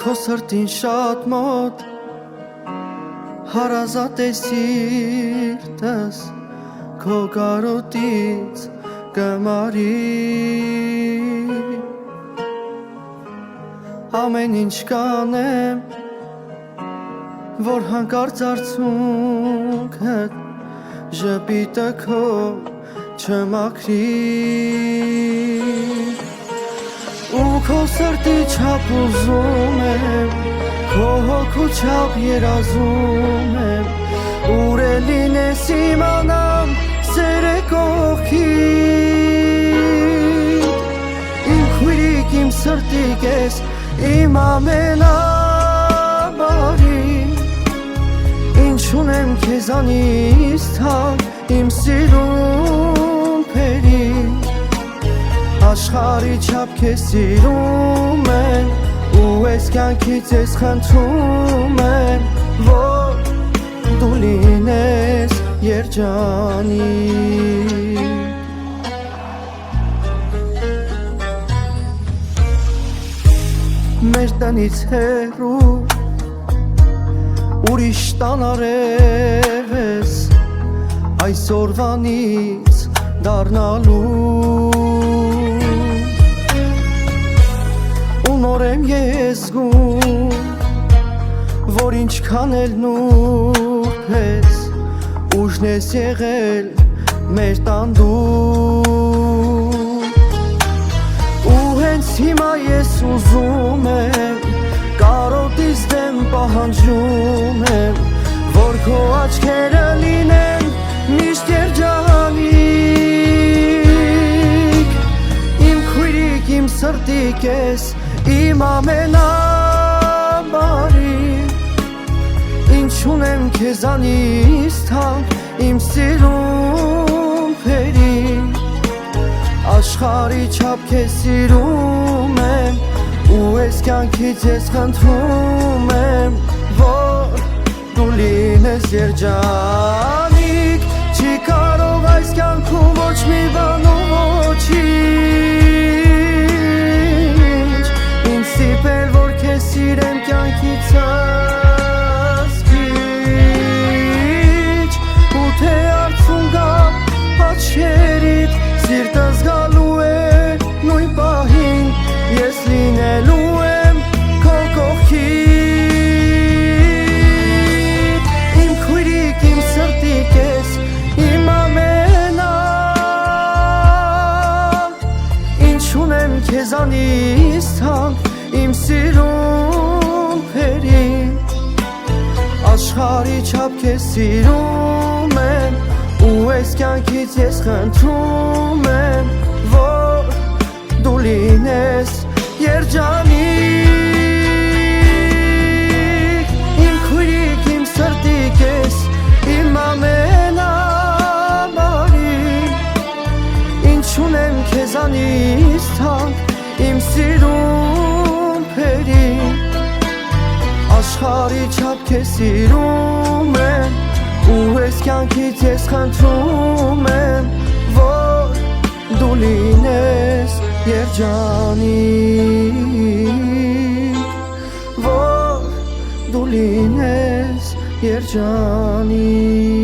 քո սրտին շատ մոտ հարազատ է սիրտս քո կարոտից կմարի ամեն ինչ կանեմ որ հանկարծ արցունքդ ժպիտը քո չմաքրի ու քո սրտի չափ ուզում եմ քո հոգու չափ երազում եմ ուր է լինես իմանամ սեր է կողքիդ իմ քույրիկ իմ սրտիկ ես իմ ամենաբարի ինչ ունեմ քեզանից թանկ իմ սիրուն փերի աշխարհի չափ քեզ սիրում եմ ու ես կյանքից ես խնդրում եմ որ դու լինես երջանիկ մեր տնից հեռու ուրիշ տան արև ես այսօրվանից դառնալու ու նոր եմ ես զգում որ ինչքան էլ նուրբ ես ուժն ես եղել մեր տան դու ու հենց հիմա ես ուզում եմ կարոտից դեմ պահանջում եմ որ քո աչքերը լինեն միշտ երջանիկ իմ քույրիկ իմ սրտիկ ես իմ ամենաբարի ինչ ունեմ քեզանից թանկ իմ սիրուն փերի աշխարհի չափ քեզ սիրում եմ ու ես կյանքից ես խնդրում եմ որ դու լինես երջանիկ չի կարող այս կյանքում ոչ մի բան ու ոչինչ ինձ սիպել որ քեզ սիրեմ կյանքից ասկիչ ու թե արցուն գա աչքերիդ սիրտս գալու է նույն պահին ես լինելու եմ քո կողքիդ իմ քույրիկ իմ սրտիկ ես իմ ամենա ինչ ունեմ քեզանից թանկ իմ սիրուն փերի աշխարհի չափ քեզ սիրում եմ ու ես կյանքից ես խնդրում եմ որ դու լինես երջանիկ իմ քույրիկ իմ սրտիկ ես իմ ամենաբարի ինչ ունեմ քեզանից թանկ իմ սիրուն փերի աշխարհի չափ քեզ սիրում եմ ու ես կյանքից ես խնդրում եմ որ դու լինես երջանիկ որ դու լինես երջանիկ